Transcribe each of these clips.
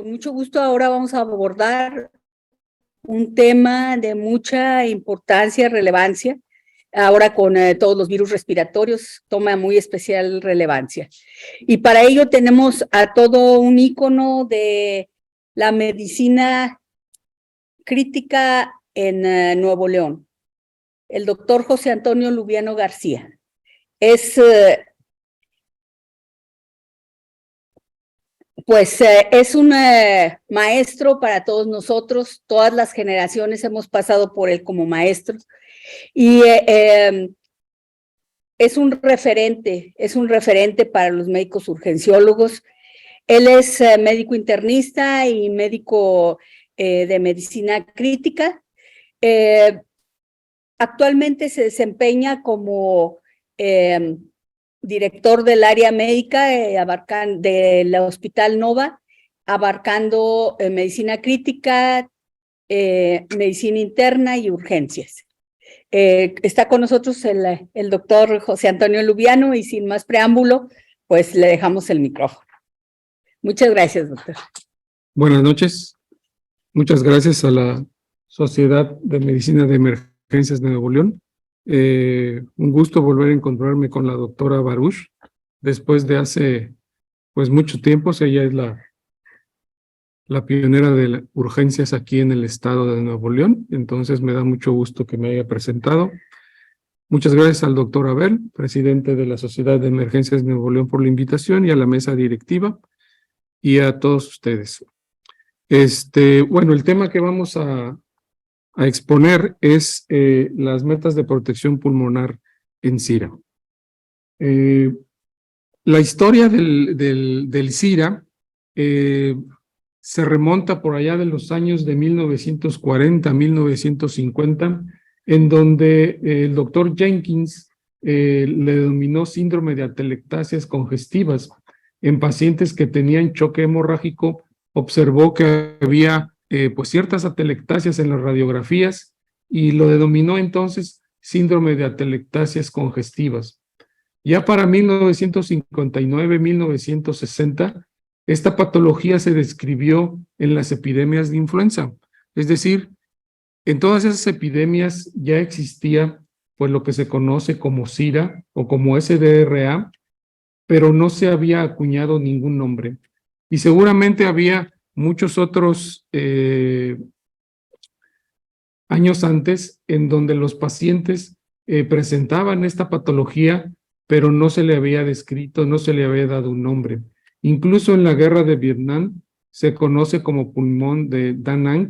con mucho gusto ahora vamos a abordar un tema de mucha importancia y relevancia. Ahora con todos los virus respiratorios toma muy especial relevancia. Y para ello tenemos a todo un ícono de la medicina crítica en Nuevo León, el doctor José Antonio Lubiano García. Es un maestro para todos nosotros, todas las generaciones hemos pasado por él como maestros, y es un referente para los médicos urgenciólogos. Él es médico internista y médico de medicina crítica. Actualmente se desempeña como director del área médica del Hospital Nova, abarcando medicina crítica, medicina interna y urgencias. Está con nosotros el doctor José Antonio Lubiano y sin más preámbulo, pues le dejamos el micrófono. Muchas gracias, doctor. Buenas noches. Muchas gracias a la Sociedad de Medicina de Emergencias de Nuevo León. Un gusto volver a encontrarme con la doctora Baruch después de hace pues mucho tiempo. Ella es la pionera de urgencias aquí en el estado de Nuevo León, entonces me da mucho gusto que me haya presentado. Muchas gracias al doctor Abel, presidente de la Sociedad de Emergencias de Nuevo León, por la invitación, y a la mesa directiva y a todos ustedes. Bueno, el tema que vamos a exponer es las metas de protección pulmonar en SIRA. La historia del SIRA se remonta por allá de los años de 1940, 1950, en donde el doctor Jenkins le denominó síndrome de atelectasias congestivas. En pacientes que tenían choque hemorrágico, observó que había pues ciertas atelectasias en las radiografías y lo denominó entonces síndrome de atelectasias congestivas. Ya para 1959, 1960, esta patología se describió en las epidemias de influenza. Es decir, en todas esas epidemias ya existía pues lo que se conoce como SIRA o como SDRA, pero no se había acuñado ningún nombre. Y seguramente había muchos otros años antes en donde los pacientes presentaban esta patología, pero no se le había descrito, no se le había dado un nombre. Incluso en la guerra de Vietnam se conoce como pulmón de Da Nang,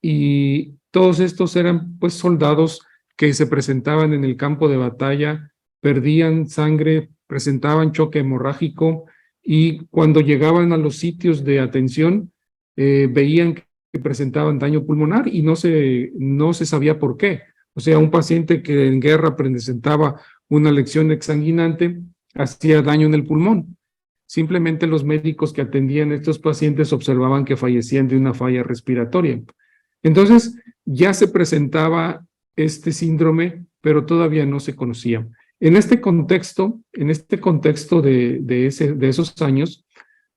y todos estos eran pues soldados que se presentaban en el campo de batalla, perdían sangre, presentaban choque hemorrágico, y cuando llegaban a los sitios de atención veían que presentaban daño pulmonar y no se sabía por qué. O sea, un paciente que en guerra presentaba una lesión exsanguinante hacía daño en el pulmón. Simplemente los médicos que atendían a estos pacientes observaban que fallecían de una falla respiratoria. Entonces, ya se presentaba este síndrome, pero todavía no se conocía. En este contexto de esos años,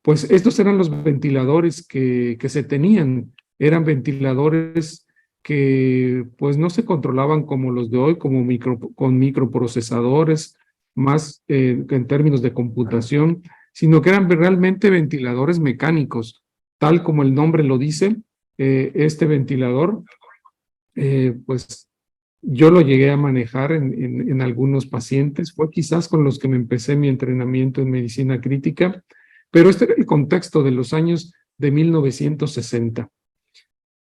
pues estos eran los ventiladores que se tenían. Eran ventiladores que pues no se controlaban como los de hoy, con microprocesadores, más en términos de computación, sino que eran realmente ventiladores mecánicos, tal como el nombre lo dice. Este ventilador, pues yo lo llegué a manejar en algunos pacientes, fue quizás con los que me empecé mi entrenamiento en medicina crítica, pero este era el contexto de los años de 1960.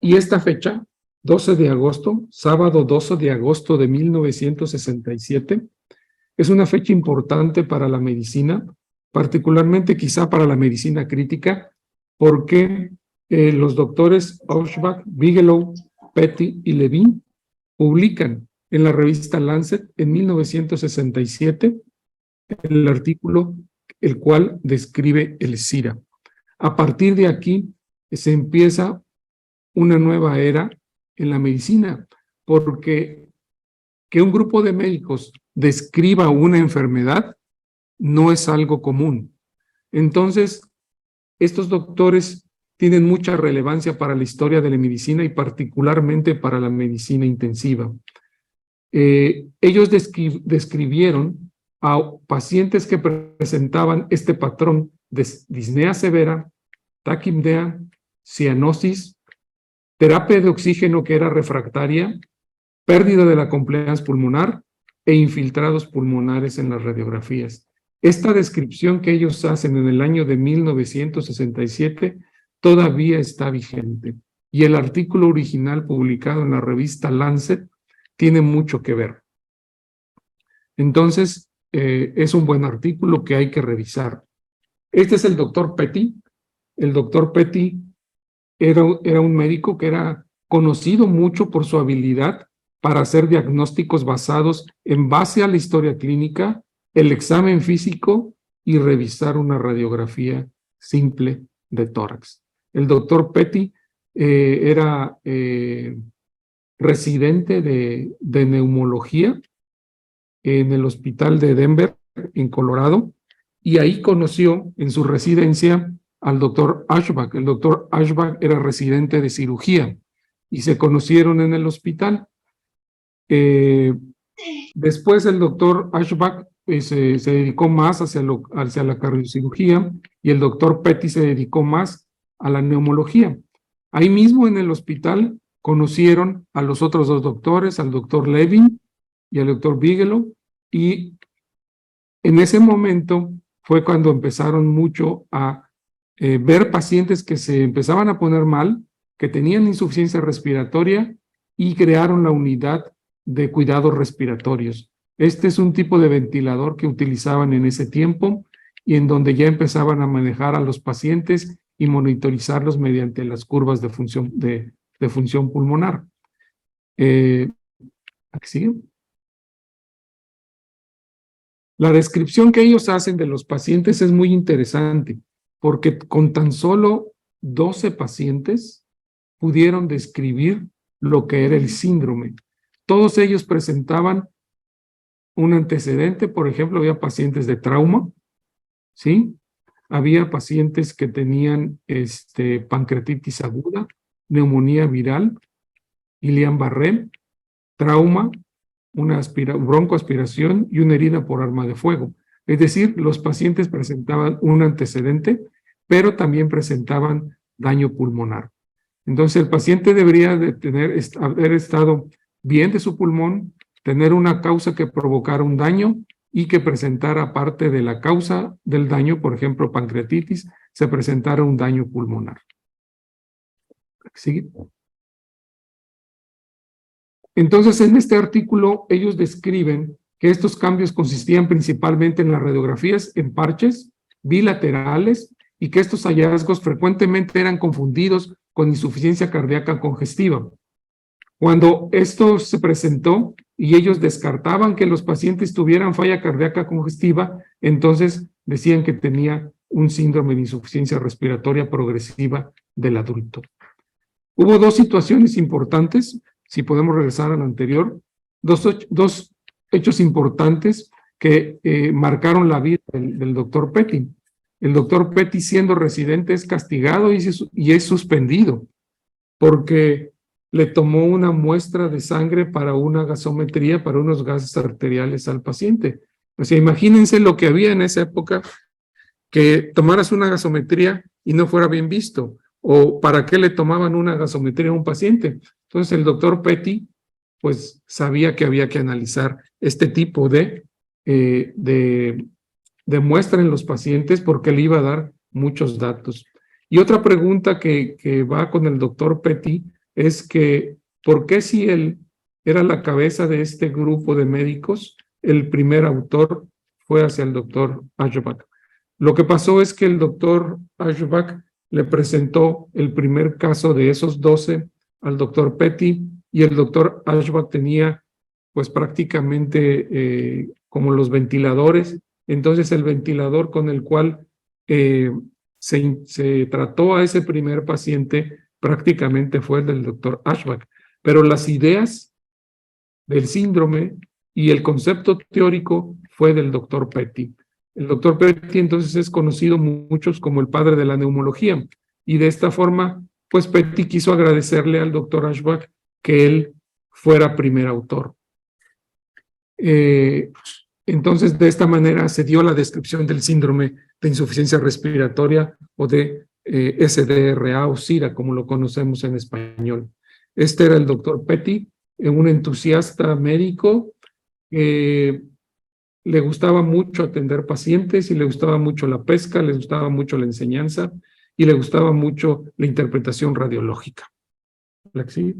Y esta fecha, 12 de agosto, sábado 12 de agosto de 1967, es una fecha importante para la medicina, particularmente quizá para la medicina crítica, porque los doctores Auerbach, Bigelow, Petty y Levine publican en la revista Lancet en 1967 el artículo el cual describe el SIRA. A partir de aquí se empieza una nueva era en la medicina, porque que un grupo de médicos describa una enfermedad no es algo común. Entonces, estos doctores tienen mucha relevancia para la historia de la medicina y particularmente para la medicina intensiva. Ellos describieron a pacientes que presentaban este patrón de disnea severa, taquipnea, cianosis, terapia de oxígeno que era refractaria, pérdida de la compliance pulmonar e infiltrados pulmonares en las radiografías. Esta descripción que ellos hacen en el año de 1967 todavía está vigente y el artículo original publicado en la revista Lancet tiene mucho que ver. Entonces, es un buen artículo que hay que revisar. Este es el doctor Petty. El doctor Petty era un médico que era conocido mucho por su habilidad para hacer diagnósticos basados en base a la historia clínica, el examen físico y revisar una radiografía simple de tórax. El doctor Petty era residente de neumología en el hospital de Denver, en Colorado, y ahí conoció en su residencia al doctor Ashbach. El doctor Ashbach era residente de cirugía y se conocieron en el hospital. Después el doctor Ashbach se dedicó más hacia la cardiocirugía y el doctor Petty se dedicó más a la neumología. Ahí mismo en el hospital conocieron a los otros dos doctores, al doctor Levin y al doctor Bigelow, y en ese momento fue cuando empezaron mucho a ver pacientes que se empezaban a poner mal, que tenían insuficiencia respiratoria y crearon la unidad de cuidados respiratorios. Este es un tipo de ventilador que utilizaban en ese tiempo y en donde ya empezaban a manejar a los pacientes y monitorizarlos mediante las curvas de función pulmonar. ¿Aquí sigue? La descripción que ellos hacen de los pacientes es muy interesante, porque con tan solo 12 pacientes pudieron describir lo que era el síndrome. Todos ellos presentaban un antecedente, por ejemplo, había pacientes de trauma, ¿sí? Había pacientes que tenían pancreatitis aguda, neumonía viral, Guillain-Barré, trauma, una broncoaspiración y una herida por arma de fuego. Es decir, los pacientes presentaban un antecedente, pero también presentaban daño pulmonar. Entonces, el paciente debería de haber estado bien de su pulmón, tener una causa que provocara un daño y que presentara, aparte de la causa del daño, por ejemplo, pancreatitis, se presentara un daño pulmonar. ¿Sigue? Entonces, en este artículo, ellos describen que estos cambios consistían principalmente en las radiografías en parches bilaterales y que estos hallazgos frecuentemente eran confundidos con insuficiencia cardíaca congestiva. Cuando esto se presentó y ellos descartaban que los pacientes tuvieran falla cardíaca congestiva, entonces decían que tenía un síndrome de insuficiencia respiratoria progresiva del adulto. Hubo dos situaciones importantes, si podemos regresar al anterior, dos hechos importantes que marcaron la vida del doctor Petty. El doctor Petty, siendo residente, es castigado y es suspendido porque le tomó una muestra de sangre para una gasometría, para unos gases arteriales al paciente. O sea, imagínense lo que había en esa época, que tomaras una gasometría y no fuera bien visto, o para qué le tomaban una gasometría a un paciente. Entonces el doctor Petty pues sabía que había que analizar este tipo de muestra en los pacientes porque le iba a dar muchos datos. Y otra pregunta que va con el doctor Petty es que ¿por qué si él era la cabeza de este grupo de médicos, el primer autor fue hacia el doctor Ashbach? Lo que pasó es que el doctor Ashbach le presentó el primer caso de esos 12 al doctor Petty y el doctor Ashbach tenía pues prácticamente como los ventiladores. Entonces el ventilador con el cual se trató a ese primer paciente prácticamente fue el del doctor Ashbach. Pero las ideas del síndrome y el concepto teórico fue del doctor Petty. El doctor Petty entonces es conocido muchos como el padre de la neumología. y de esta forma, pues Petty quiso agradecerle al doctor Ashbach que él fuera primer autor. Entonces, de esta manera se dio la descripción del síndrome de insuficiencia respiratoria o de SDRA o SIRA, como lo conocemos en español. Este era el doctor Petty, un entusiasta médico que le gustaba mucho atender pacientes y le gustaba mucho la pesca, le gustaba mucho la enseñanza y le gustaba mucho la interpretación radiológica. ¿La que sigue?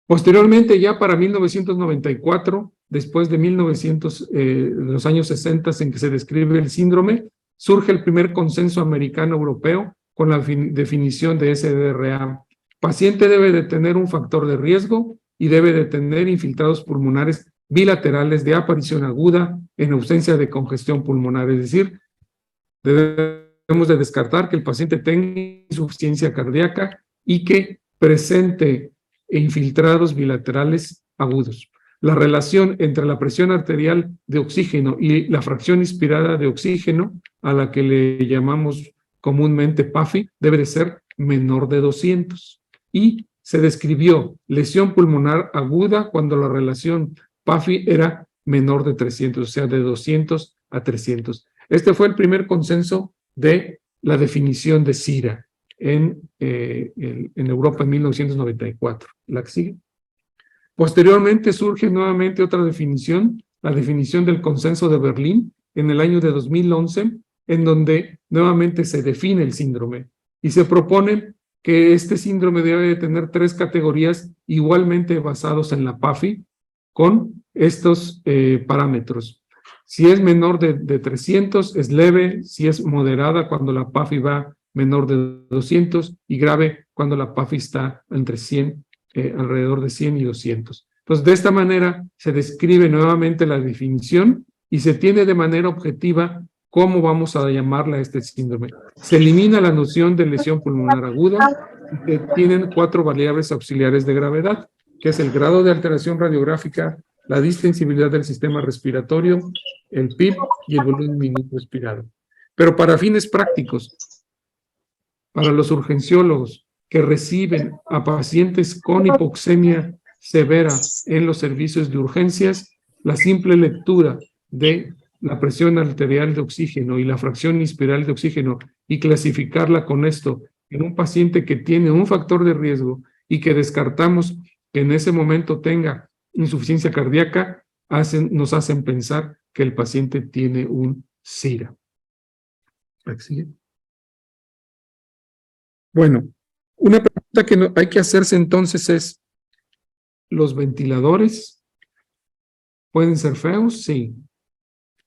Posteriormente, ya para 1994, después de los años 60 en que se describe el síndrome, surge el primer consenso americano-europeo con la definición de SDRA. Paciente debe de tener un factor de riesgo y debe de tener infiltrados pulmonares bilaterales de aparición aguda en ausencia de congestión pulmonar, es decir, debemos de descartar que el paciente tenga insuficiencia cardíaca y que presente infiltrados bilaterales agudos. La relación entre la presión arterial de oxígeno y la fracción inspirada de oxígeno, a la que le llamamos comúnmente PAFI, debe de ser menor de 200. Y se describió lesión pulmonar aguda cuando la relación PAFI era menor de 300, o sea, de 200 a 300. Este fue el primer consenso de la definición de SIRA en Europa en 1994. ¿La que sigue? Posteriormente surge nuevamente otra definición, la definición del consenso de Berlín en el año de 2011, en donde nuevamente se define el síndrome y se propone que este síndrome debe de tener 3 categorías igualmente basados en la PAFI con estos parámetros. Si es menor de 300 es leve, si es moderada cuando la PAFI va menor de 200 y grave cuando la PAFI está entre 100, alrededor de 100 y 200. Entonces, de esta manera se describe nuevamente la definición y se tiene de manera objetiva cómo vamos a llamarla a este síndrome. Se elimina la noción de lesión pulmonar aguda y se tienen 4 variables auxiliares de gravedad, que es el grado de alteración radiográfica, la distensibilidad del sistema respiratorio, el PIB y el volumen minuto expirado. Pero para fines prácticos, para los urgenciólogos que reciben a pacientes con hipoxemia severa en los servicios de urgencias, la simple lectura de la presión arterial de oxígeno y la fracción inspiral de oxígeno y clasificarla con esto en un paciente que tiene un factor de riesgo y que descartamos que en ese momento tenga insuficiencia cardíaca, nos hacen pensar que el paciente tiene un SIRA. ¿Sigue? Bueno, una pregunta que hay que hacerse entonces es, ¿los ventiladores pueden ser feos? Sí,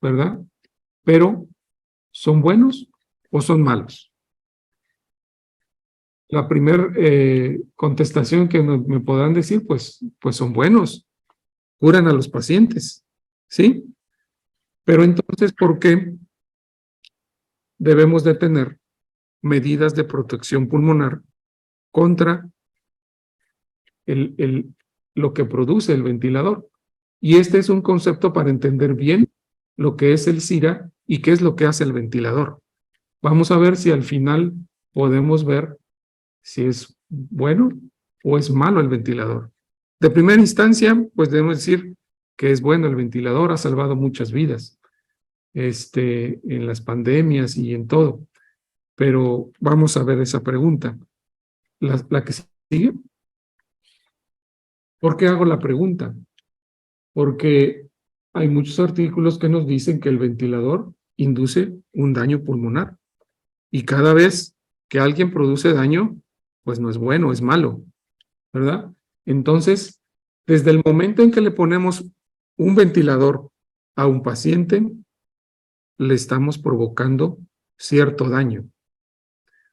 ¿verdad? Pero, ¿son buenos o son malos? La primera contestación que me podrán decir, pues son buenos, curan a los pacientes, ¿sí? Pero entonces, ¿por qué debemos de tener medidas de protección pulmonar contra lo que produce el ventilador? Y este es un concepto para entender bien lo que es el SIRA y qué es lo que hace el ventilador. Vamos a ver si al final podemos ver si es bueno o es malo el ventilador. De primera instancia, pues debemos decir que es bueno el ventilador, ha salvado muchas vidas en las pandemias y en todo. Pero vamos a ver esa pregunta. La que sigue. ¿Por qué hago la pregunta? Porque hay muchos artículos que nos dicen que el ventilador induce un daño pulmonar. Y cada vez que alguien produce daño, pues no es bueno, es malo, ¿verdad? Entonces, desde el momento en que le ponemos un ventilador a un paciente, le estamos provocando cierto daño.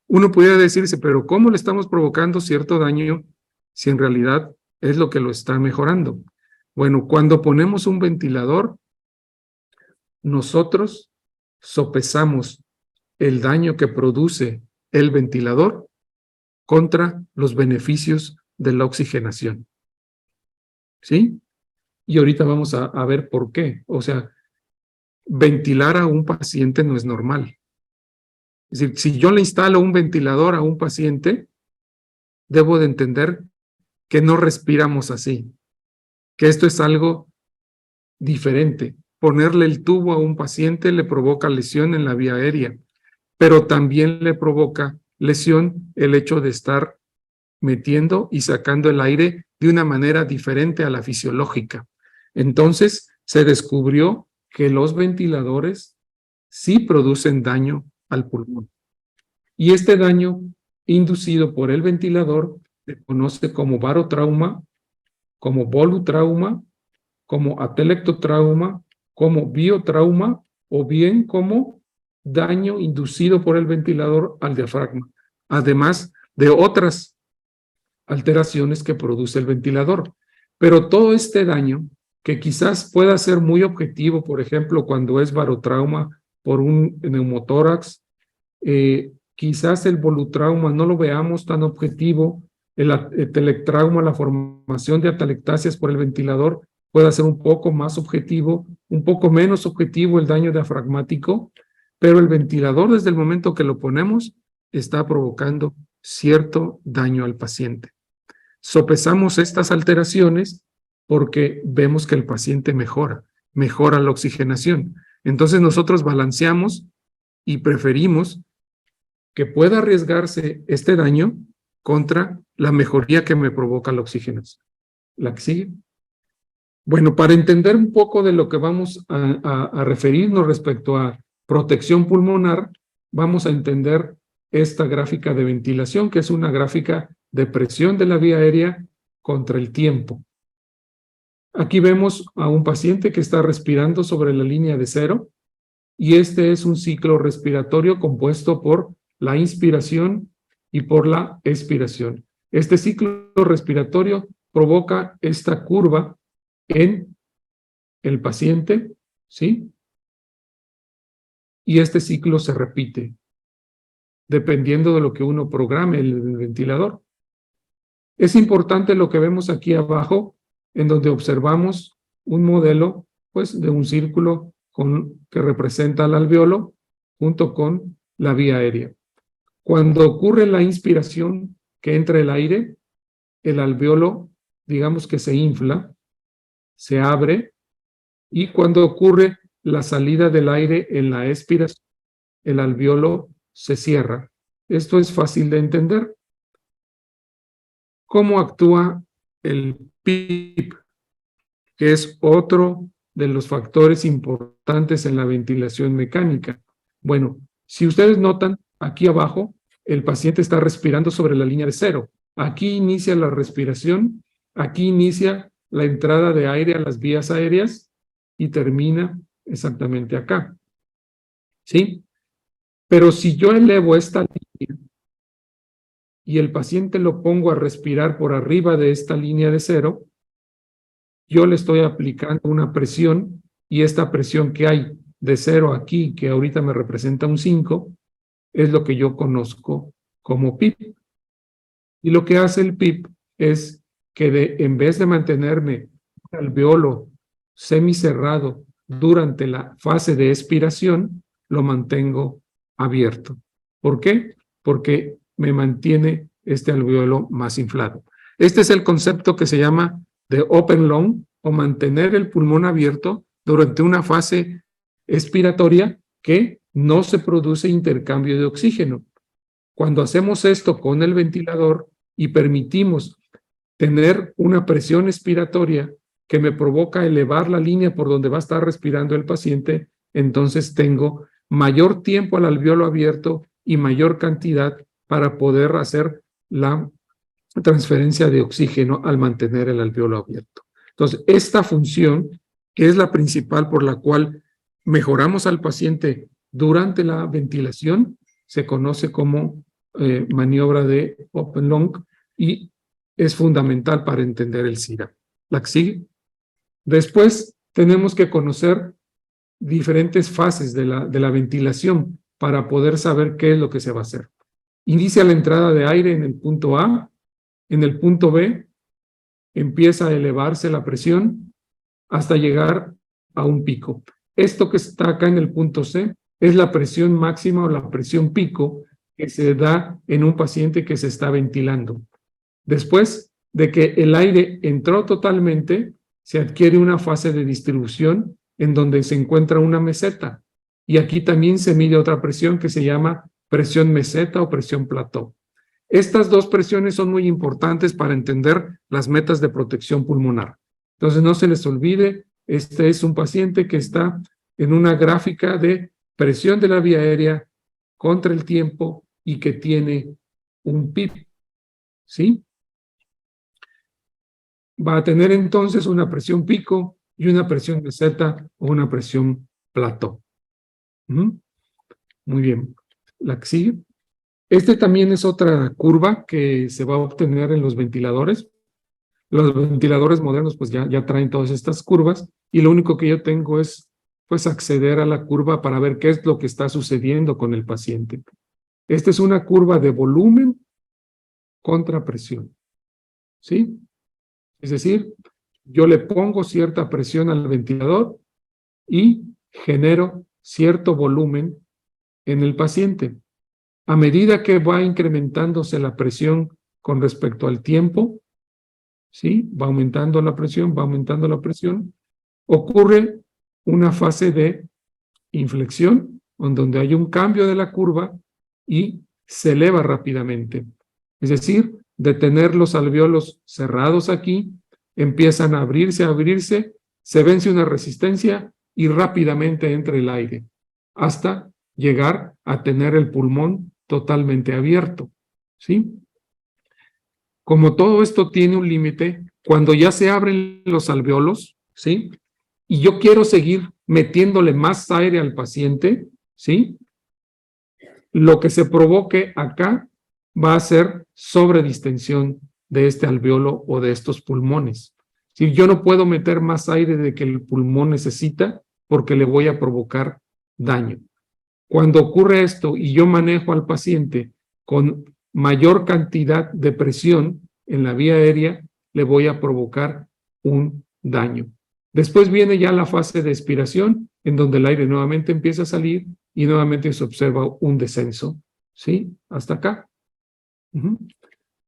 Uno pudiera decirse, pero ¿cómo le estamos provocando cierto daño si en realidad es lo que lo está mejorando? Bueno, cuando ponemos un ventilador, nosotros sopesamos el daño que produce el ventilador contra los beneficios de la oxigenación. ¿Sí? Y ahorita vamos a ver por qué. O sea, ventilar a un paciente no es normal. Es decir, si yo le instalo un ventilador a un paciente, debo de entender que no respiramos así, que esto es algo diferente. Ponerle el tubo a un paciente le provoca lesión en la vía aérea, pero también le provoca lesión el hecho de estar metiendo y sacando el aire de una manera diferente a la fisiológica. Entonces, se descubrió que los ventiladores sí producen daño al pulmón. Y este daño inducido por el ventilador se conoce como barotrauma, como volutrauma, como atelectotrauma, como biotrauma o bien como daño inducido por el ventilador al diafragma, además de otras alteraciones que produce el ventilador. Pero todo este daño, que quizás pueda ser muy objetivo, por ejemplo, cuando es barotrauma por un neumotórax, quizás el volutrauma no lo veamos tan objetivo, el atelectrauma, la formación de atelectasias por el ventilador, pueda ser un poco más objetivo, un poco menos objetivo el daño diafragmático, pero el ventilador desde el momento que lo ponemos está provocando cierto daño al paciente. Sopesamos estas alteraciones porque vemos que el paciente mejora la oxigenación. Entonces nosotros balanceamos y preferimos que pueda arriesgarse este daño contra la mejoría que me provoca la oxigenación. ¿La que sigue? Bueno, para entender un poco de lo que vamos a referirnos respecto a protección pulmonar, vamos a entender esta gráfica de ventilación, que es una gráfica de presión de la vía aérea contra el tiempo. Aquí vemos a un paciente que está respirando sobre la línea de 0 y este es un ciclo respiratorio compuesto por la inspiración y por la expiración. Este ciclo respiratorio provoca esta curva en el paciente, ¿sí? Y este ciclo se repite dependiendo de lo que uno programe el ventilador. Es importante lo que vemos aquí abajo, en donde observamos un modelo, pues, de un círculo que representa el alveolo junto con la vía aérea. Cuando ocurre la inspiración que entra el aire, el alveolo, digamos que se infla, se abre, y cuando ocurre la salida del aire en la expiración, el alveolo se cierra. Esto es fácil de entender. ¿Cómo actúa el PIP? Que es otro de los factores importantes en la ventilación mecánica. Bueno, si ustedes notan, aquí abajo, el paciente está respirando sobre la línea de 0. Aquí inicia la respiración, aquí inicia la entrada de aire a las vías aéreas y termina exactamente acá. ¿Sí? Pero si yo elevo esta línea y el paciente lo pongo a respirar por arriba de esta línea de 0, yo le estoy aplicando una presión y esta presión que hay de 0 aquí, que ahorita me representa un 5, es lo que yo conozco como PIP. Y lo que hace el PIP es que en vez de mantenerme un alveolo semicerrado durante la fase de expiración, lo mantengo abierto. ¿Por qué? Porque me mantiene este alveolo más inflado. Este es el concepto que se llama de open lung, o mantener el pulmón abierto durante una fase expiratoria que no se produce intercambio de oxígeno. Cuando hacemos esto con el ventilador y permitimos tener una presión expiratoria que me provoca elevar la línea por donde va a estar respirando el paciente, entonces tengo mayor tiempo al alveolo abierto y mayor cantidad para poder hacer la transferencia de oxígeno al mantener el alveolo abierto. Entonces, esta función, que es la principal por la cual mejoramos al paciente durante la ventilación, se conoce como maniobra de open lung y es fundamental para entender el SIRA. ¿La que sigue? Después tenemos que conocer diferentes fases de la ventilación para poder saber qué es lo que se va a hacer. Inicia la entrada de aire en el punto A, en el punto B empieza a elevarse la presión hasta llegar a un pico. Esto que está acá en el punto C es la presión máxima o la presión pico que se da en un paciente que se está ventilando. Después de que el aire entró totalmente, se adquiere una fase de distribución en donde se encuentra una meseta. Y aquí también se mide otra presión que se llama presión meseta o presión plató. Estas dos presiones son muy importantes para entender las metas de protección pulmonar. Entonces no se les olvide, este es un paciente que está en una gráfica de presión de la vía aérea contra el tiempo y que tiene un PIB, ¿sí? Va a tener entonces una presión pico y una presión meseta o una presión plató. Muy bien. La que sigue. Este también es otra curva que se va a obtener en los ventiladores. Los ventiladores modernos pues ya traen todas estas curvas y lo único que yo tengo es pues acceder a la curva para ver qué es lo que está sucediendo con el paciente. Esta es una curva de volumen contra presión, ¿sí? Es decir, yo le pongo cierta presión al ventilador y genero cierto volumen en el paciente. A medida que va incrementándose la presión con respecto al tiempo, ¿sí? Va aumentando la presión, ocurre una fase de inflexión, en donde hay un cambio de la curva y se eleva rápidamente. Es decir, de tener los alvéolos cerrados aquí, empiezan a abrirse, se vence una resistencia y rápidamente entra el aire, hasta llegar a tener el pulmón totalmente abierto, ¿sí? Como todo esto tiene un límite, cuando ya se abren los alvéolos, ¿sí? Y yo quiero seguir metiéndole más aire al paciente, ¿sí? Lo que se provoque acá va a ser sobredistensión de este alvéolo o de estos pulmones. Si yo no puedo meter más aire de que el pulmón necesita porque le voy a provocar daño. Cuando ocurre esto y yo manejo al paciente con mayor cantidad de presión en la vía aérea, le voy a provocar un daño. Después viene ya la fase de expiración, en donde el aire nuevamente empieza a salir y nuevamente se observa un descenso, ¿sí? Hasta acá.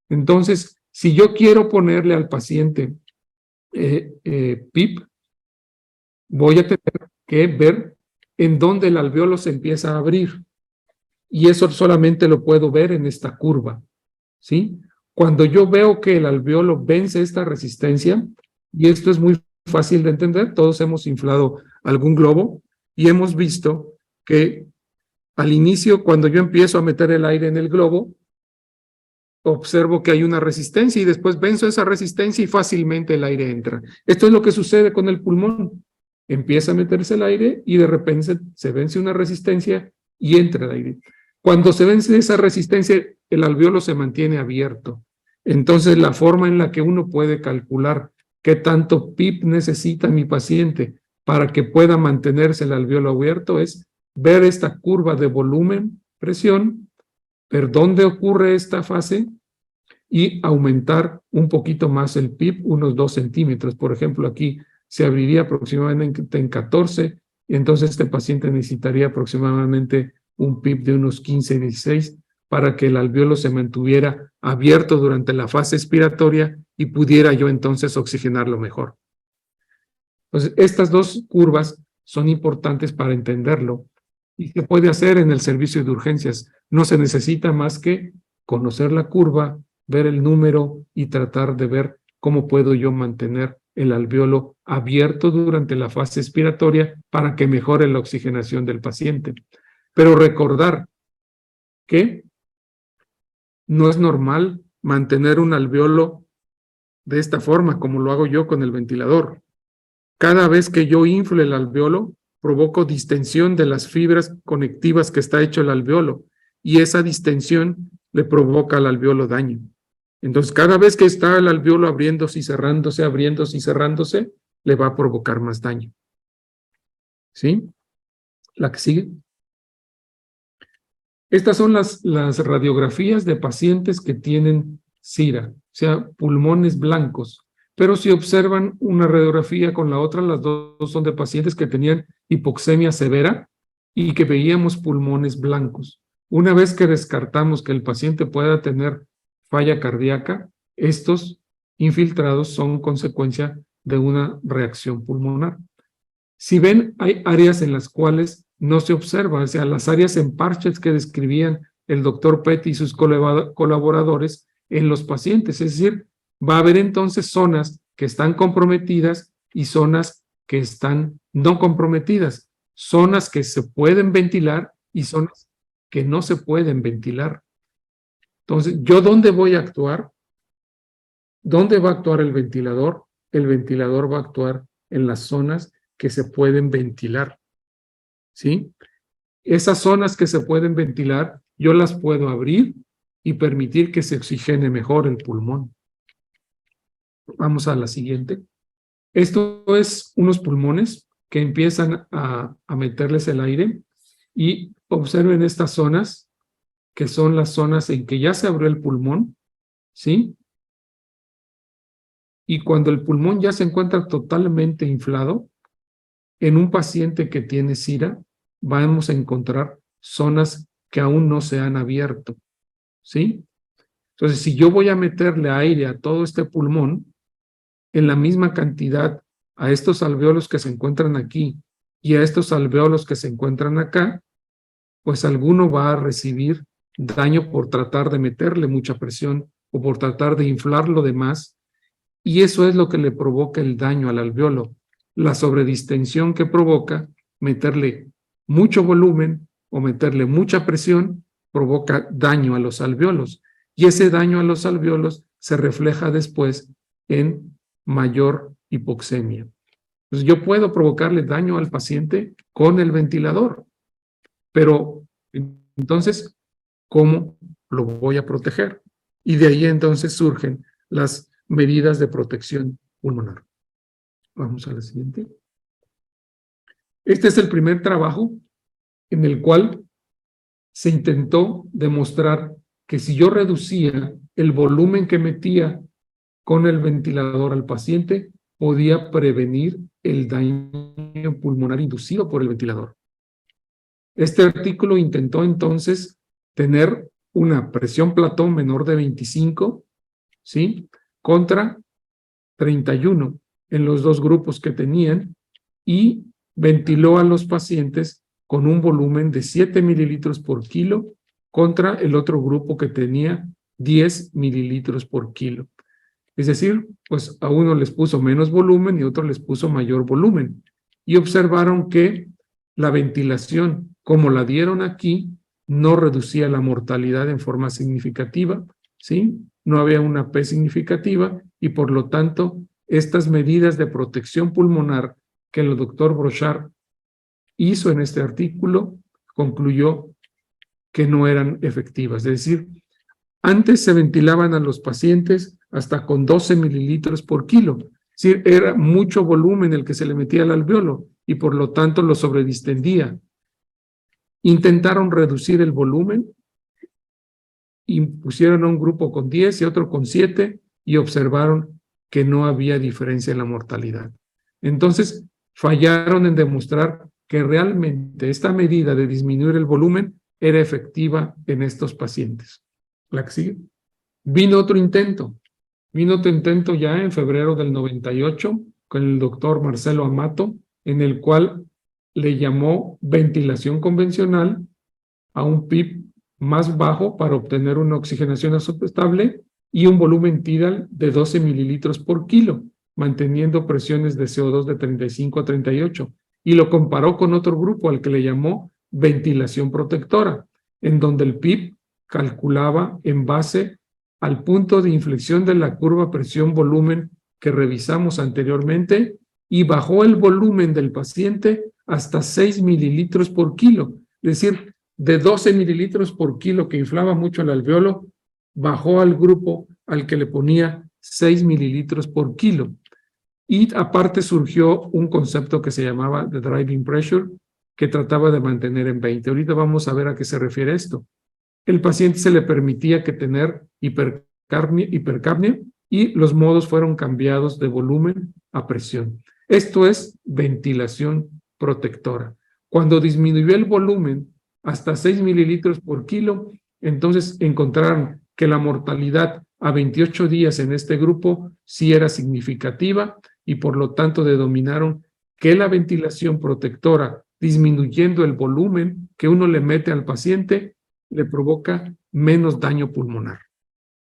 Entonces, si yo quiero ponerle al paciente PIP, voy a tener que ver en dónde el alvéolo se empieza a abrir. Y eso solamente lo puedo ver en esta curva, ¿sí? Cuando yo veo que el alvéolo vence esta resistencia, y esto es muy fácil de entender, todos hemos inflado algún globo y hemos visto que al inicio, cuando yo empiezo a meter el aire en el globo, observo que hay una resistencia y después venzo esa resistencia y fácilmente el aire entra. Esto es lo que sucede con el pulmón. Empieza a meterse el aire y de repente se vence una resistencia y entra el aire. Cuando se vence esa resistencia, el alvéolo se mantiene abierto. Entonces, la forma en la que uno puede calcular qué tanto PIP necesita mi paciente para que pueda mantenerse el alvéolo abierto es ver esta curva de volumen, presión, ver dónde ocurre esta fase y aumentar un poquito más el PIP, unos 2 centímetros. Por ejemplo, aquí se abriría aproximadamente en 14, y entonces este paciente necesitaría aproximadamente un PIP de unos 15, 16 para que el alvéolo se mantuviera abierto durante la fase expiratoria y pudiera yo entonces oxigenarlo mejor. Entonces, estas dos curvas son importantes para entenderlo y se puede hacer en el servicio de urgencias. No se necesita más que conocer la curva, ver el número y tratar de ver cómo puedo yo mantener el alvéolo abierto durante la fase expiratoria para que mejore la oxigenación del paciente. Pero recordar que no es normal mantener un alvéolo de esta forma, como lo hago yo con el ventilador. Cada vez que yo inflo el alvéolo, provoco distensión de las fibras conectivas que está hecho el alvéolo, y esa distensión le provoca al alvéolo daño. Entonces, cada vez que está el alvéolo abriéndose y cerrándose, le va a provocar más daño. ¿Sí? La que sigue. Estas son las radiografías de pacientes que tienen SIRA, o sea, pulmones blancos. Pero si observan una radiografía con la otra, las dos son de pacientes que tenían hipoxemia severa, y que veíamos pulmones blancos. Una vez que descartamos que el paciente pueda tener falla cardíaca, estos infiltrados son consecuencia de una reacción pulmonar. Si ven, hay áreas en las cuales no se observa, o sea, las áreas en parches que describían el doctor Petty y sus colaboradores en los pacientes. Es decir, va a haber entonces zonas que están comprometidas y zonas que están no comprometidas, zonas que se pueden ventilar y zonas que no se pueden ventilar. Entonces, ¿yo dónde voy a actuar? ¿Dónde va a actuar el ventilador? El ventilador va a actuar en las zonas que se pueden ventilar, ¿sí? Esas zonas que se pueden ventilar, yo las puedo abrir y permitir que se oxigene mejor el pulmón. Vamos a la siguiente. Esto es unos pulmones que empiezan a meterles el aire y observen estas zonas, que son las zonas en que ya se abrió el pulmón, ¿sí? Y cuando el pulmón ya se encuentra totalmente inflado, en un paciente que tiene SIRA, vamos a encontrar zonas que aún no se han abierto, ¿sí? Entonces, si yo voy a meterle aire a todo este pulmón, en la misma cantidad a estos alveolos que se encuentran aquí y a estos alveolos que se encuentran acá, pues alguno va a recibir daño por tratar de meterle mucha presión o por tratar de inflarlo de más, y eso es lo que le provoca el daño al alveolo, la sobredistensión que provoca meterle mucho volumen o meterle mucha presión provoca daño a los alveolos, y ese daño a los alveolos se refleja después en mayor hipoxemia. Entonces, yo puedo provocarle daño al paciente con el ventilador, pero entonces, ¿cómo lo voy a proteger? Y de ahí entonces surgen las medidas de protección pulmonar. Vamos a la siguiente. Este es el primer trabajo en el cual se intentó demostrar que si yo reducía el volumen que metía con el ventilador al paciente, podía prevenir el daño pulmonar inducido por el ventilador. Este artículo intentó entonces tener una presión plató menor de 25, ¿sí? Contra 31 en los dos grupos que tenían, y ventiló a los pacientes con un volumen de 7 mililitros por kilo contra el otro grupo que tenía 10 mililitros por kilo. Es decir, pues a uno les puso menos volumen y a otro les puso mayor volumen. Y observaron que la ventilación, como la dieron aquí, no reducía la mortalidad en forma significativa, ¿sí? No había una P significativa y por lo tanto estas medidas de protección pulmonar que el doctor Brochard hizo en este artículo concluyó que no eran efectivas. Es decir, antes se ventilaban a los pacientes hasta con 12 mililitros por kilo. Es decir, era mucho volumen el que se le metía al alveolo y por lo tanto lo sobredistendía. Intentaron reducir el volumen y pusieron a un grupo con 10 y otro con 7 y observaron que no había diferencia en la mortalidad. Entonces, fallaron en demostrar que realmente esta medida de disminuir el volumen era efectiva en estos pacientes. ¿La que sigue? Vino otro intento ya en febrero del 98 con el doctor Marcelo Amato, en el cual le llamó ventilación convencional a un PIB más bajo para obtener una oxigenación aceptable y un volumen tidal de 12 mililitros por kilo, manteniendo presiones de CO2 de 35 a 38, y lo comparó con otro grupo al que le llamó ventilación protectora, en donde el PIB calculaba en base al punto de inflexión de la curva presión-volumen que revisamos anteriormente y bajó el volumen del paciente hasta 6 mililitros por kilo, es decir, de 12 mililitros por kilo que inflaba mucho el alveolo, bajó al grupo al que le ponía 6 mililitros por kilo. Y aparte surgió un concepto que se llamaba the driving pressure, que trataba de mantener en 20. Ahorita vamos a ver a qué se refiere esto. El paciente se le permitía que tener hipercapnia y los modos fueron cambiados de volumen a presión. Esto es ventilación protectora. Cuando disminuyó el volumen hasta 6 mililitros por kilo, entonces encontraron que la mortalidad a 28 días en este grupo sí era significativa y por lo tanto denominaron que la ventilación protectora, disminuyendo el volumen que uno le mete al paciente, le provoca menos daño pulmonar.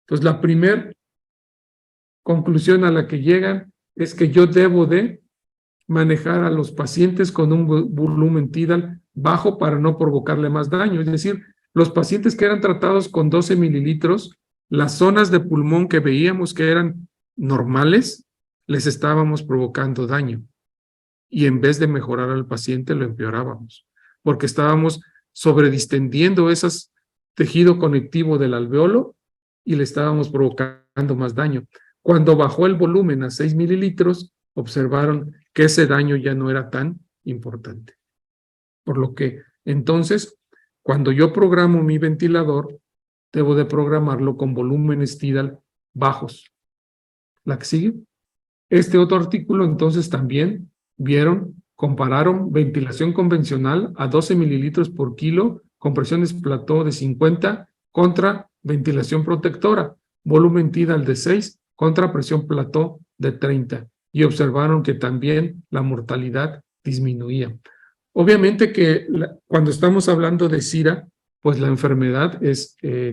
Entonces, la primera conclusión a la que llegan es que yo debo de manejar a los pacientes con un volumen tidal bajo para no provocarle más daño. Es decir, los pacientes que eran tratados con 12 mililitros, las zonas de pulmón que veíamos que eran normales, les estábamos provocando daño. Y en vez de mejorar al paciente, lo empeorábamos, porque estábamos sobredistendiendo ese tejido conectivo del alveolo y le estábamos provocando más daño. Cuando bajó el volumen a 6 mililitros, observaron que ese daño ya no era tan importante. Por lo que, entonces, cuando yo programo mi ventilador, debo de programarlo con volúmenes tidal bajos. ¿La que sigue? Este otro artículo, entonces, también compararon ventilación convencional a 12 mililitros por kilo con presiones plató de 50 contra ventilación protectora, volumen tidal de 6 contra presión plató de 30, y observaron que también la mortalidad disminuía. Obviamente que cuando estamos hablando de SIRA, pues la enfermedad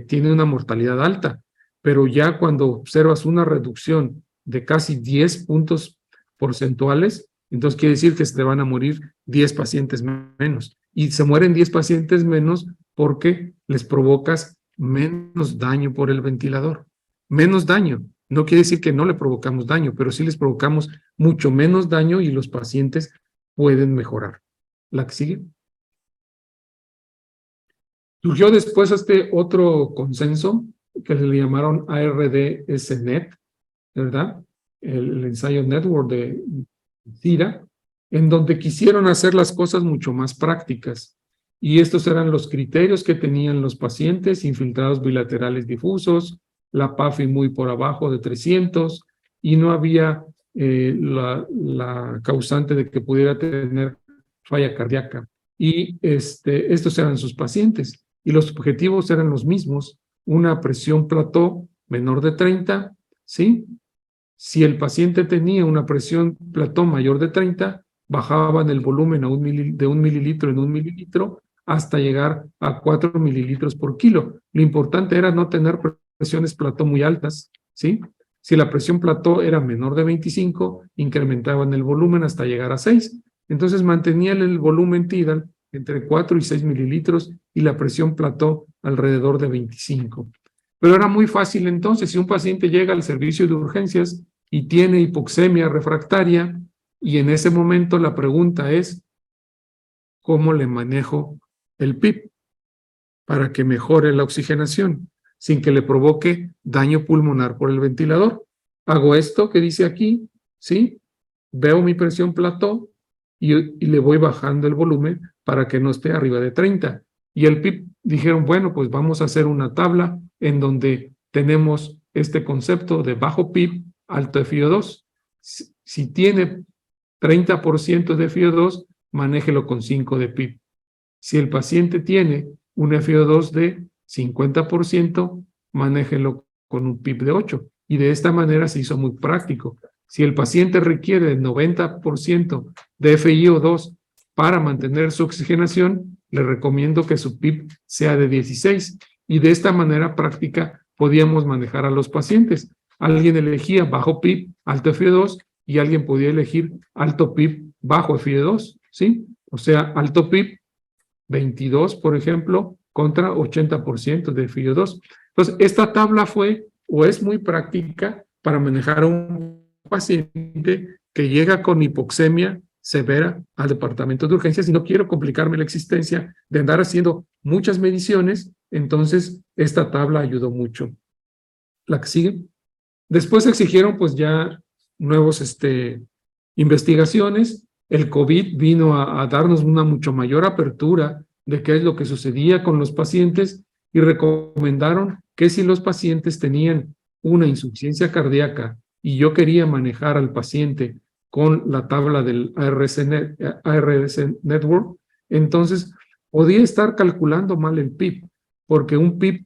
tiene una mortalidad alta, pero ya cuando observas una reducción de casi 10 puntos porcentuales, entonces quiere decir que se te van a morir 10 pacientes menos. Y se mueren 10 pacientes menos porque les provocas menos daño por el ventilador. Menos daño. No quiere decir que no le provocamos daño, pero sí les provocamos mucho menos daño y los pacientes pueden mejorar. ¿La que sigue? Surgió después este otro consenso que le llamaron ARDS-NET, ¿verdad? El ensayo network de SIRA, en donde quisieron hacer las cosas mucho más prácticas. Y estos eran los criterios que tenían los pacientes: infiltrados bilaterales difusos, la PAFI muy por abajo de 300, y no había la causante de que pudiera tener falla cardíaca. Y estos eran sus pacientes. Y los objetivos eran los mismos: una presión plató menor de 30, ¿sí? Si el paciente tenía una presión plató mayor de 30, bajaban el volumen de 1 mililitro en 1 mililitro hasta llegar a 4 mililitros por kilo. Lo importante era no tener presiones plató muy altas, ¿sí? Si la presión plató era menor de 25, incrementaban el volumen hasta llegar a 6. Entonces mantenían el volumen tidal entre 4 y 6 mililitros y la presión plató alrededor de 25. Pero era muy fácil entonces, si un paciente llega al servicio de urgencias y tiene hipoxemia refractaria, y en ese momento la pregunta es, ¿cómo le manejo el PIP para que mejore la oxigenación sin que le provoque daño pulmonar por el ventilador? Hago esto que dice aquí, ¿sí? Veo mi presión plató y le voy bajando el volumen para que no esté arriba de 30. Y el PIP dijeron, bueno, pues vamos a hacer una tabla en donde tenemos este concepto de bajo PIP, alto FiO2. Si tiene 30% de FiO2, manéjelo con 5 de PIP. Si el paciente tiene un FiO2 de 50%, manéjelo con un PIP de 8. Y de esta manera se hizo muy práctico. Si el paciente requiere el 90% de FiO2 para mantener su oxigenación, le recomiendo que su PIP sea de 16. Y de esta manera práctica podíamos manejar a los pacientes. Alguien elegía bajo PIP, alto FiO2, y alguien podía elegir alto PIP, bajo FiO2, ¿sí? O sea, alto PIP, 22, por ejemplo, contra 80% de FiO2. Entonces, esta tabla fue o es muy práctica para manejar a un paciente que llega con hipoxemia severa al departamento de urgencias y no quiero complicarme la existencia de andar haciendo muchas mediciones. Entonces, esta tabla ayudó mucho. La que sigue. Después exigieron pues ya nuevos investigaciones. El COVID vino a darnos una mucho mayor apertura de qué es lo que sucedía con los pacientes y recomendaron que si los pacientes tenían una insuficiencia cardíaca y yo quería manejar al paciente con la tabla del ARDS Network, Entonces, podía estar calculando mal el PIB, porque un PIB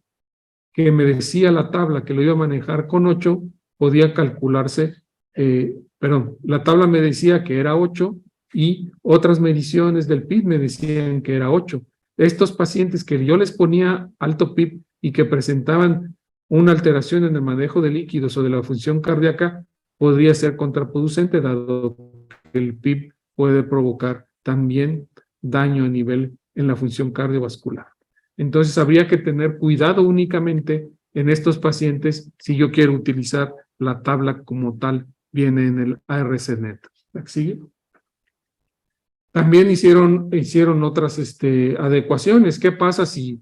que me decía la tabla que lo iba a manejar con 8, podía calcularse, la tabla me decía que era 8 y otras mediciones del PIB me decían que era 8. Estos pacientes que yo les ponía alto PIB y que presentaban una alteración en el manejo de líquidos o de la función cardíaca, podría ser contraproducente, dado que el PIB puede provocar también daño a nivel en la función cardiovascular. Entonces habría que tener cuidado únicamente en estos pacientes si yo quiero utilizar la tabla como tal, viene en el ARCnet. ¿La sigue? También hicieron otras adecuaciones. ¿Qué pasa si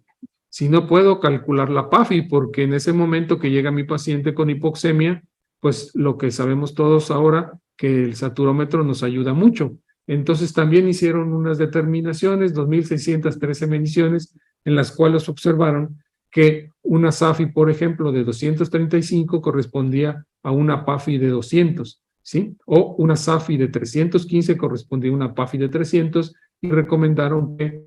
no puedo calcular la PAFI? Porque en ese momento que llega mi paciente con hipoxemia, pues lo que sabemos todos ahora, que el saturómetro nos ayuda mucho. Entonces también hicieron unas determinaciones, 2.613 mediciones, en las cuales observaron que una SAFI, por ejemplo, de 235 correspondía a una PAFI de 200, ¿sí? O una SAFI de 315 correspondía a una PAFI de 300, y recomendaron que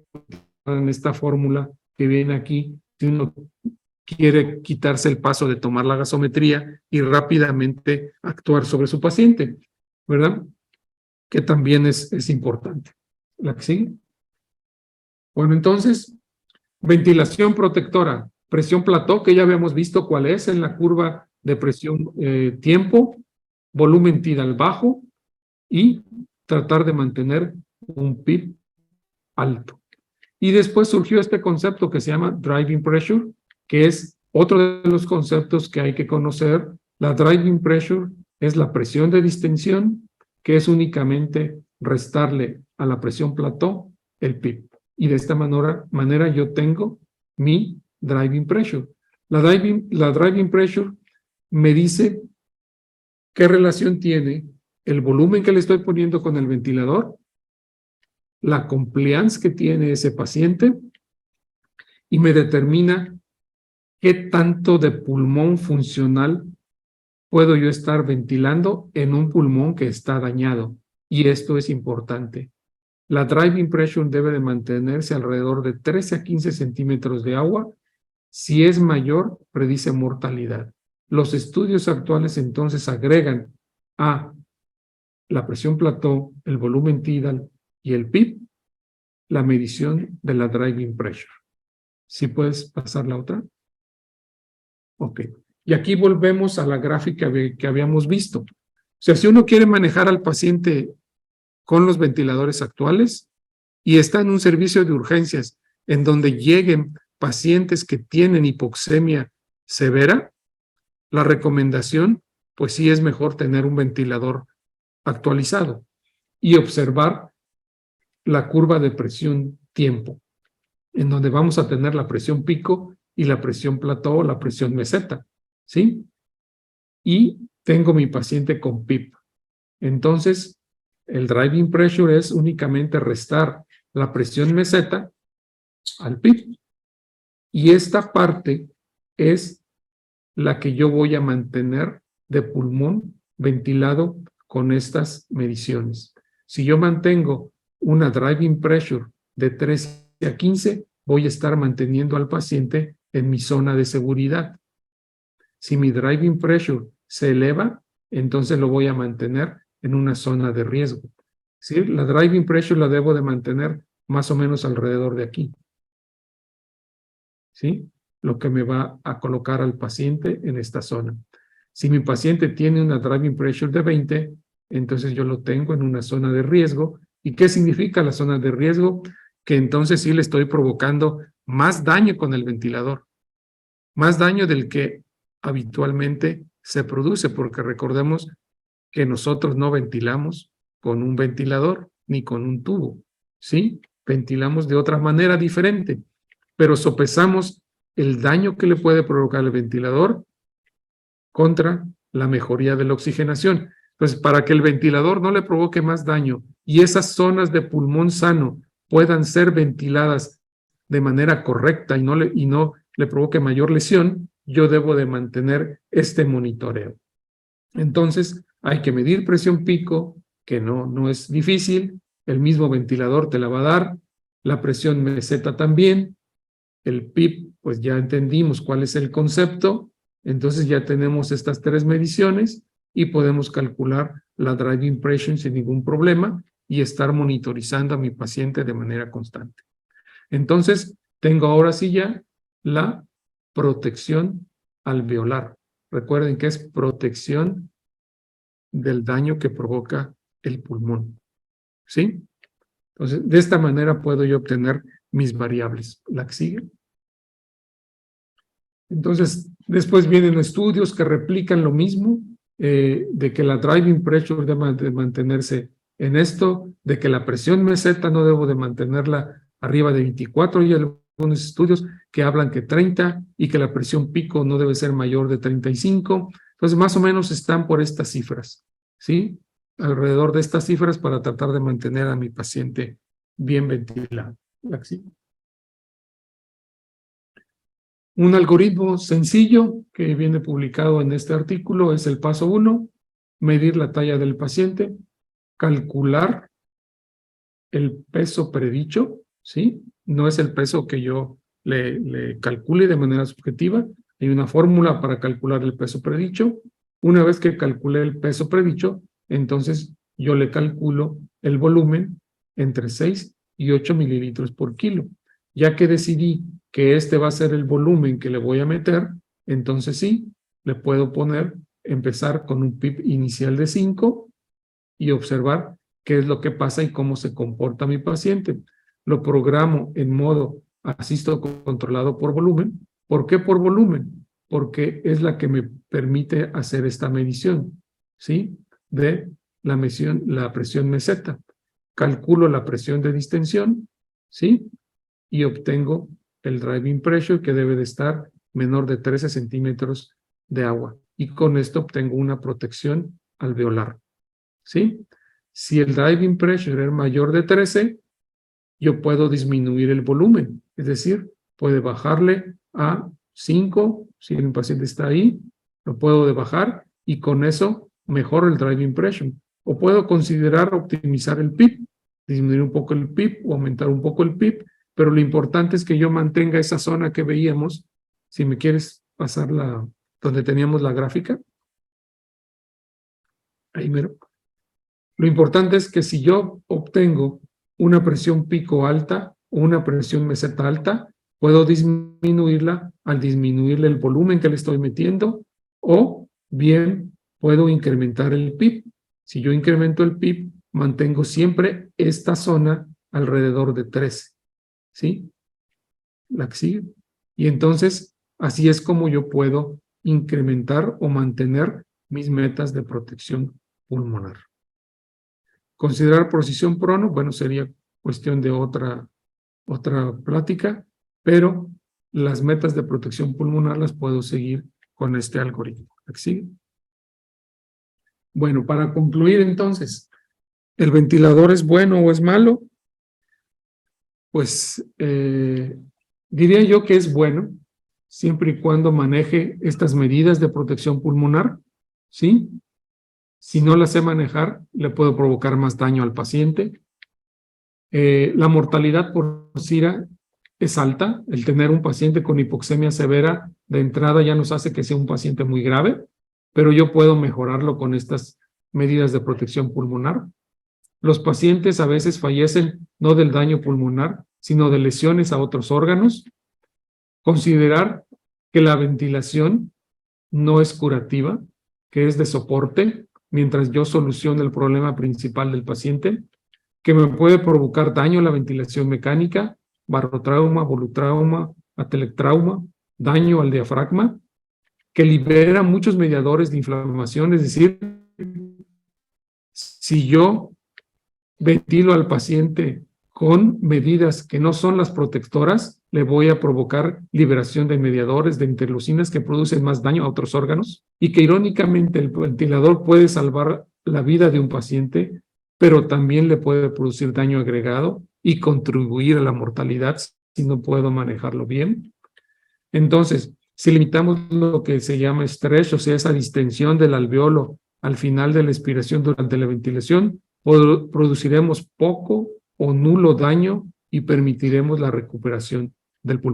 en esta fórmula que viene aquí, si uno quiere quitarse el paso de tomar la gasometría y rápidamente actuar sobre su paciente, ¿verdad? Que también es importante. ¿La que sigue? Bueno, entonces, ventilación protectora, presión plató, que ya habíamos visto cuál es en la curva de presión tiempo, volumen tidal bajo y tratar de mantener un PIB alto. Y después surgió este concepto que se llama driving pressure, que es otro de los conceptos que hay que conocer. La driving pressure es la presión de distensión, que es únicamente restarle a la presión plató el PIB. Y de esta manera yo tengo mi driving pressure. La driving pressure me dice qué relación tiene el volumen que le estoy poniendo con el ventilador, la compliance que tiene ese paciente, y me determina qué tanto de pulmón funcional puedo yo estar ventilando en un pulmón que está dañado. Y esto es importante. La driving pressure debe de mantenerse alrededor de 13 a 15 centímetros de agua. Si es mayor, predice mortalidad. Los estudios actuales entonces agregan a la presión plató, el volumen tidal y el PIB la medición de la driving pressure. ¿Sí puedes pasar la otra? Ok. Y aquí volvemos a la gráfica que habíamos visto. O sea, si uno quiere manejar al paciente con los ventiladores actuales y está en un servicio de urgencias en donde lleguen pacientes que tienen hipoxemia severa, la recomendación, pues sí es mejor tener un ventilador actualizado y observar la curva de presión tiempo, en donde vamos a tener la presión pico y la presión plató, la presión meseta, ¿sí? Y tengo mi paciente con PIB. Entonces, el driving pressure es únicamente restar la presión meseta al PIB. Y esta parte es la que yo voy a mantener de pulmón ventilado con estas mediciones. Si yo mantengo una driving pressure de 13 a 15, voy a estar manteniendo al paciente en mi zona de seguridad. Si mi driving pressure se eleva, entonces lo voy a mantener en una zona de riesgo. ¿Sí? La driving pressure la debo de mantener más o menos alrededor de aquí. ¿Sí? Lo que me va a colocar al paciente en esta zona. Si mi paciente tiene una driving pressure de 20, entonces yo lo tengo en una zona de riesgo. ¿Y qué significa la zona de riesgo? Que entonces sí le estoy provocando más daño con el ventilador, más daño del que habitualmente se produce, porque recordemos que nosotros no ventilamos con un ventilador ni con un tubo, ¿sí? Ventilamos de otra manera diferente, pero sopesamos el daño que le puede provocar el ventilador contra la mejoría de la oxigenación. Entonces, para que el ventilador no le provoque más daño y esas zonas de pulmón sano puedan ser ventiladas de manera correcta y no le provoque mayor lesión, yo debo de mantener este monitoreo. Entonces, hay que medir presión pico, que no es difícil, el mismo ventilador te la va a dar, la presión meseta también, el PIP, pues ya entendimos cuál es el concepto, entonces ya tenemos estas 3 mediciones y podemos calcular la driving pressure sin ningún problema y estar monitorizando a mi paciente de manera constante. Entonces, tengo ahora sí ya la protección alveolar. Recuerden que es protección del daño que provoca el pulmón. ¿Sí? Entonces, de esta manera puedo yo obtener mis variables. ¿La que sigue? Entonces, después vienen estudios que replican lo mismo, de que la driving pressure debe de mantenerse en esto, de que la presión meseta no debo de mantenerla arriba de 24, y algunos estudios que hablan que 30, y que la presión pico no debe ser mayor de 35. Entonces, más o menos están por estas cifras, ¿sí? Alrededor de estas cifras para tratar de mantener a mi paciente bien ventilado. ¿Sí? Un algoritmo sencillo que viene publicado en este artículo es el paso 1, medir la talla del paciente, calcular el peso predicho, ¿sí? No es el peso que yo le calcule de manera subjetiva, hay una fórmula para calcular el peso predicho. Una vez que calculé el peso predicho, entonces yo le calculo el volumen entre 6 y 8 mililitros por kilo. Ya que decidí que este va a ser el volumen que le voy a meter, entonces sí, le puedo empezar con un PIP inicial de 5 y observar qué es lo que pasa y cómo se comporta mi paciente. Lo programo en modo asisto controlado por volumen. ¿Por qué por volumen? Porque es la que me permite hacer esta medición, ¿sí? De la presión meseta. Calculo la presión de distensión, ¿sí? Y obtengo el driving pressure, que debe de estar menor de 13 centímetros de agua. Y con esto obtengo una protección alveolar, ¿sí? Si el driving pressure es mayor de 13, yo puedo disminuir el volumen. Es decir, puede bajarle a 5, si el paciente está ahí, lo puedo bajar y con eso mejoro el driving pressure. O puedo considerar optimizar el PIP, disminuir un poco el PIP o aumentar un poco el PIP, pero lo importante es que yo mantenga esa zona que veíamos. Si me quieres pasar donde teníamos la gráfica. Ahí mero. Lo importante es que si yo obtengo una presión pico alta o una presión meseta alta, puedo disminuirla al disminuirle el volumen que le estoy metiendo, o bien puedo incrementar el PIP. Si yo incremento el PIP, mantengo siempre esta zona alrededor de 13, ¿sí? La que sigue. Y entonces, así es como yo puedo incrementar o mantener mis metas de protección pulmonar. Considerar posición prono, bueno, sería cuestión de otra plática, pero las metas de protección pulmonar las puedo seguir con este algoritmo. ¿Sí? Bueno, para concluir entonces, ¿el ventilador es bueno o es malo? Pues diría yo que es bueno, siempre y cuando maneje estas medidas de protección pulmonar, ¿sí? Si no las sé manejar, le puedo provocar más daño al paciente. La mortalidad por SIRA es alta. El tener un paciente con hipoxemia severa de entrada ya nos hace que sea un paciente muy grave, pero yo puedo mejorarlo con estas medidas de protección pulmonar. Los pacientes a veces fallecen no del daño pulmonar, sino de lesiones a otros órganos. Considerar que la ventilación no es curativa, que es de soporte, mientras yo soluciono el problema principal del paciente, que me puede provocar daño a la ventilación mecánica, barotrauma, volutrauma, atelectrauma, daño al diafragma, que libera muchos mediadores de inflamación. Es decir, si yo ventilo al paciente con medidas que no son las protectoras, le voy a provocar liberación de mediadores, de interleucinas que producen más daño a otros órganos, y que irónicamente el ventilador puede salvar la vida de un paciente, pero también le puede producir daño agregado y contribuir a la mortalidad si no puedo manejarlo bien. Entonces, si limitamos lo que se llama stretch, o sea, esa distensión del alveolo al final de la expiración durante la ventilación, produciremos poco o nulo daño y permitiremos la recuperación del pulmón.